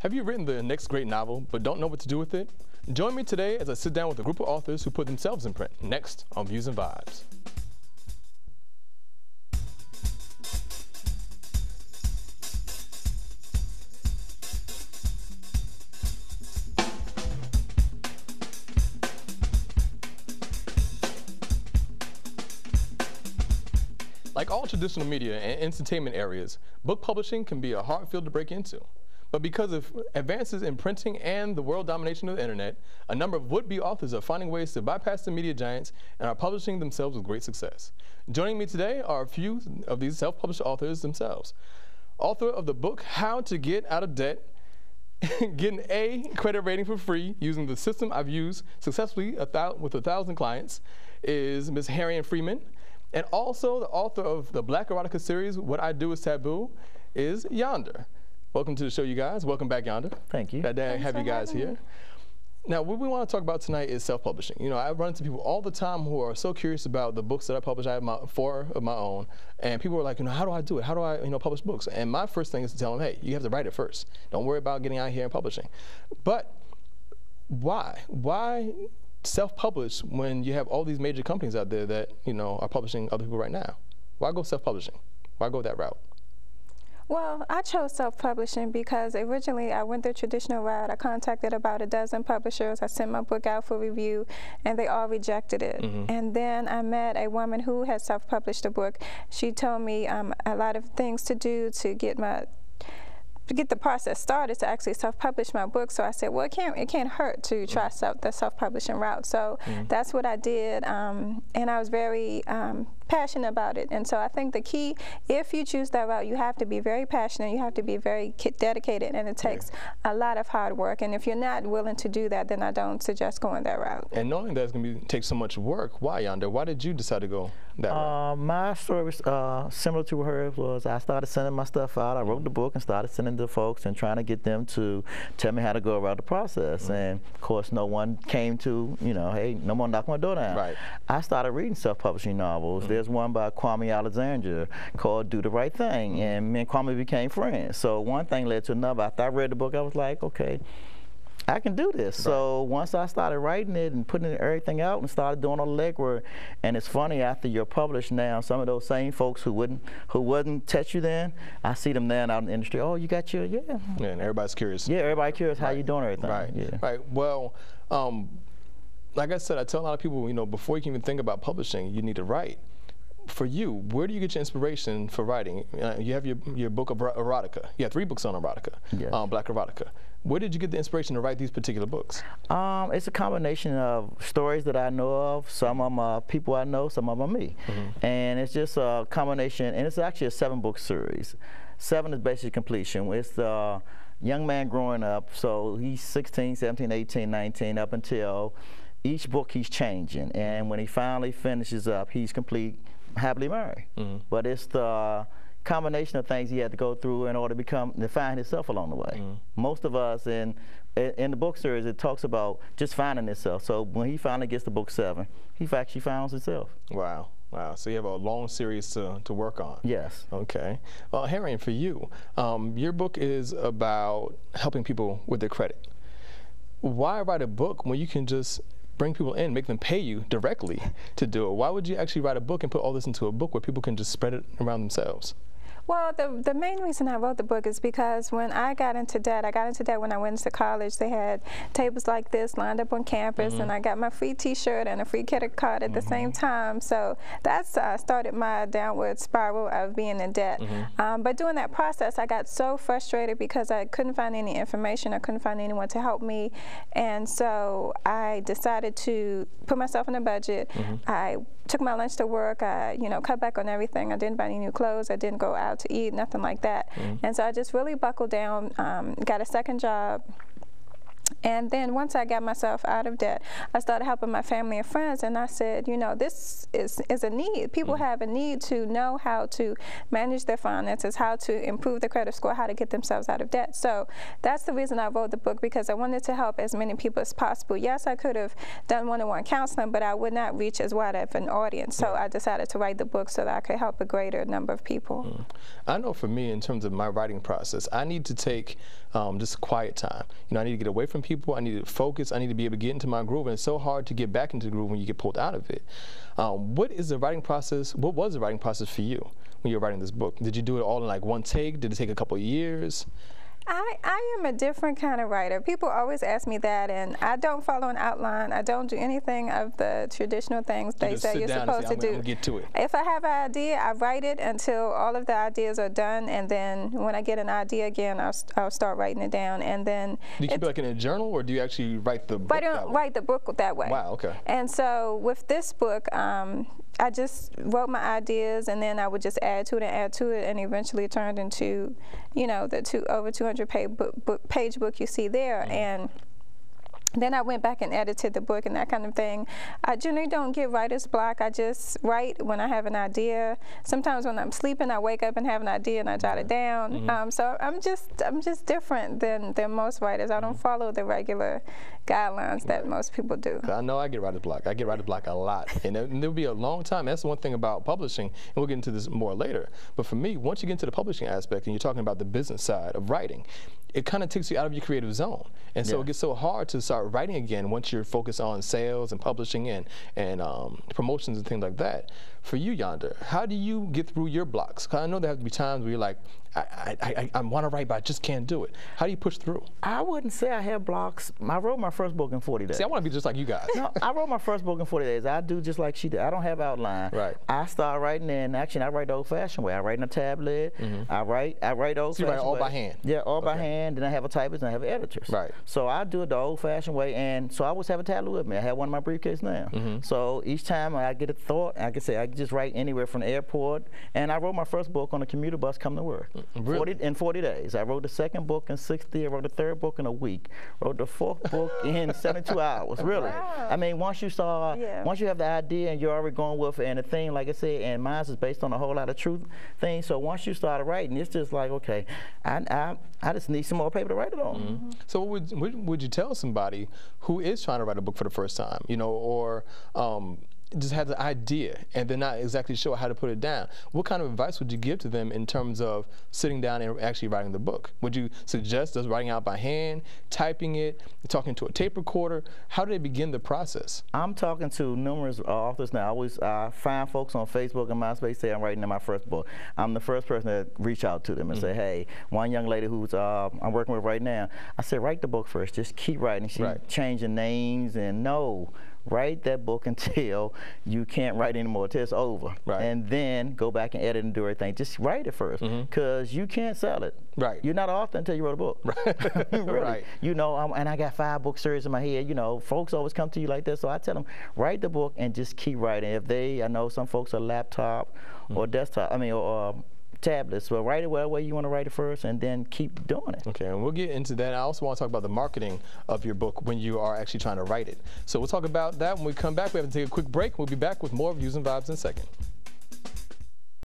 Have you written the next great novel but don't know what to do with it? Join me today as I sit down with a group of authors who put themselves in print, next on Views and Vibes. Like all traditional media and entertainment areas, book publishing can be a hard field to break into. But because of advances in printing and the world domination of the internet, a number of would-be authors are finding ways to bypass the media giants and are publishing themselves with great success. Joining me today are a few of these self-published authors themselves. Author of the book, How to Get Out of Debt, get an A credit rating for free using the system I've used successfully with 1,000 clients, is Ms. Harrine Freeman. And also the author of the Black erotica series, What I Do Is Taboo, is Yonder. Welcome to the show, you guys. Welcome back, Yonder. Thank you. Glad to have you guys here. Now, what we want to talk about tonight is self-publishing. You know, I run into people all the time who are so curious about the books that I publish. I have four of my own, and people are like, you know, how do I do it? How do I, publish books? And my first thing is to tell them, hey, you have to write it first. Don't worry about getting out here and publishing. But why? Why self-publish when you have all these major companies out there that, are publishing other people right now? Why go self-publishing? Why go that route? Well, I chose self-publishing because originally I went the traditional route. I contacted about a dozen publishers. I sent my book out for review, and they all rejected it. And then I met a woman who had self-published a book. She told me a lot of things to do to get the process started to actually self-publish my book. So I said, well, it can't hurt to try the self-publishing route. So that's what I did, and I was very passionate about it. And so I think the key, if you choose that route, you have to be very passionate, you have to be very dedicated, and it takes a lot of hard work. And if you're not willing to do that, then I don't suggest going that route. And knowing that it's going to take so much work, why, Yonder? Why did you decide to go that route? My story was similar to hers. Was I started sending my stuff out. I wrote the book and started sending to folks and trying to get them to tell me how to go around the process. And of course, no one came to, hey, no one knocked my door down. Right. I started reading self-publishing novels. There's one by Kwame Alexander called Do the Right Thing, and me and Kwame became friends. So one thing led to another. After I read the book, I was like, okay, I can do this. Right. So once I started writing it and putting everything out and started doing all the legwork, and it's funny, after you're published now, some of those same folks who wouldn't touch you then, I see them now out in the industry. Oh, you got your, yeah. And everybody's curious. Yeah, everybody curious how you doing everything. Right. Yeah. Right. Well, like I said, I tell a lot of people, before you can even think about publishing, you need to write. For you, where do you get your inspiration for writing? You have your book of erotica. You have 3 books on erotica, yes. Black erotica. Where did you get the inspiration to write these particular books? It's a combination of stories that I know of. Some of them are people I know, some of them are me. And it's just a combination, and it's actually a 7-book series. 7 is basically completion. It's the young man growing up, so he's 16, 17, 18, 19, up until each book he's changing. And when he finally finishes up, he's complete, happily married. But it's the combination of things he had to go through in order to find himself along the way. Most of us in the book series, it talks about just finding himself. So when he finally gets to book 7, he actually finds himself. Wow. Wow. So you have a long series to work on. Yes. Okay. Well, Harrine, for you, your book is about helping people with their credit. Why write a book when you can just bring people in, make them pay you directly to do it? Why would you actually write a book and put all this into a book where people can just spread it around themselves? Well, the main reason I wrote the book is because when I got into debt when I went to college. They had tables like this lined up on campus, and I got my free T-shirt and a free credit card at the same time. So that's started my downward spiral of being in debt. But during that process, I got so frustrated because I couldn't find any information. I couldn't find anyone to help me. And so I decided to put myself on a budget. I took my lunch to work. I, cut back on everything. I didn't buy any new clothes. I didn't go out to eat, nothing like that. And so I just really buckled down, got a second job, And then once I got myself out of debt, I started helping my family and friends, and I said, you know, this is a need. People have a need to know how to manage their finances, how to improve their credit score, how to get themselves out of debt. So that's the reason I wrote the book, because I wanted to help as many people as possible. Yes, I could have done one-on-one counseling, but I would not reach as wide of an audience. So I decided to write the book so that I could help a greater number of people. I know for me, in terms of my writing process, I need to take just quiet time. You know, I need to get away from people. I need to focus. I need to be able to get into my groove. And it's so hard to get back into the groove when you get pulled out of it. What is the writing process? What was the writing process for you when you were writing this book? Did you do it all in like one take? Did it take a couple of years? I am a different kind of writer. People always ask me that, and I don't follow an outline. I don't do anything of the traditional things they say you're supposed to do. I'm gonna get to it. If I have an idea, I write it until all of the ideas are done, and then when I get an idea again, I'll start writing it down. And then do you keep it like in a journal, or do you actually write the book that way? I don't write the book that way. Wow, okay. And so with this book, I just wrote my ideas, and then I would just add to it and add to it, and eventually it turned into, you know, the over 200-page book you see there. And then I went back and edited the book and that kind of thing. I generally don't get writer's block. I just write when I have an idea. Sometimes when I'm sleeping, I wake up and have an idea and I jot it down. So I'm just different than most writers. I don't follow the regular guidelines that most people do. I know I get writer's block. I get writer's block a lot, and there'll be a long time. That's the one thing about publishing, and we'll get into this more later. But for me, once you get into the publishing aspect and you're talking about the business side of writing, it kind of takes you out of your creative zone. And so it gets so hard to start writing again once you're focused on sales and publishing and promotions and things like that. For you, Yonder, how do you get through your blocks? Because I know there have to be times where you're like, I want to write, but I just can't do it. How do you push through? I wouldn't say I have blocks. I wrote my first book in 40 days. See, I want to be just like you guys. No, I wrote my first book in 40 days. I do just like she did. I don't have outline. Right. I start writing in, actually, I write the old-fashioned way. I write in a tablet. I write old-fashioned So you write all way. by hand? Yeah, all by hand. Then I have a typist and I have editors. Right. So I do it the old-fashioned way, and so I always have a tablet with me. I have one in my briefcase now. So each time I get a thought, I can say I can just write anywhere from the airport. And I wrote my first book on a commuter bus coming to work. Really? In 40 days. I wrote the second book in 60. I wrote the third book in a week. Wrote the fourth book in 72 hours. Really. Wow. I mean, once you have the idea and you're already going with it, and the thing, like I said, and mine is based on a whole lot of truth things. So once you start writing, it's just like, okay, I just need some more paper to write it on. So what would you tell somebody who is trying to write a book for the first time, you know, or just has an idea and they're not exactly sure how to put it down? What kind of advice would you give to them in terms of sitting down and actually writing the book? Would you suggest just writing out by hand, typing it, talking to a tape recorder? How do they begin the process? I'm talking to numerous authors now. I always find folks on Facebook and MySpace say I'm writing in my first book. I'm the first person to reach out to them and say, hey, one young lady who's I'm working with right now, I said, write the book first. Just keep writing. She's changing names, and write that book until you can't write anymore, until it's over. And then go back and edit and do everything. Just write it first, because you can't sell it. You're not an author until you wrote a book. Really. You know, and I got 5 book series in my head. You know, folks always come to you like this, so I tell them, write the book and just keep writing. I know some folks are laptop or desktop, or tablets, but write it whatever way you want to write it first, and then keep doing it. Okay, and we'll get into that. I also want to talk about the marketing of your book when you are actually trying to write it. So we'll talk about that when we come back. We have to take a quick break. We'll be back with more Views and Vibes in a second.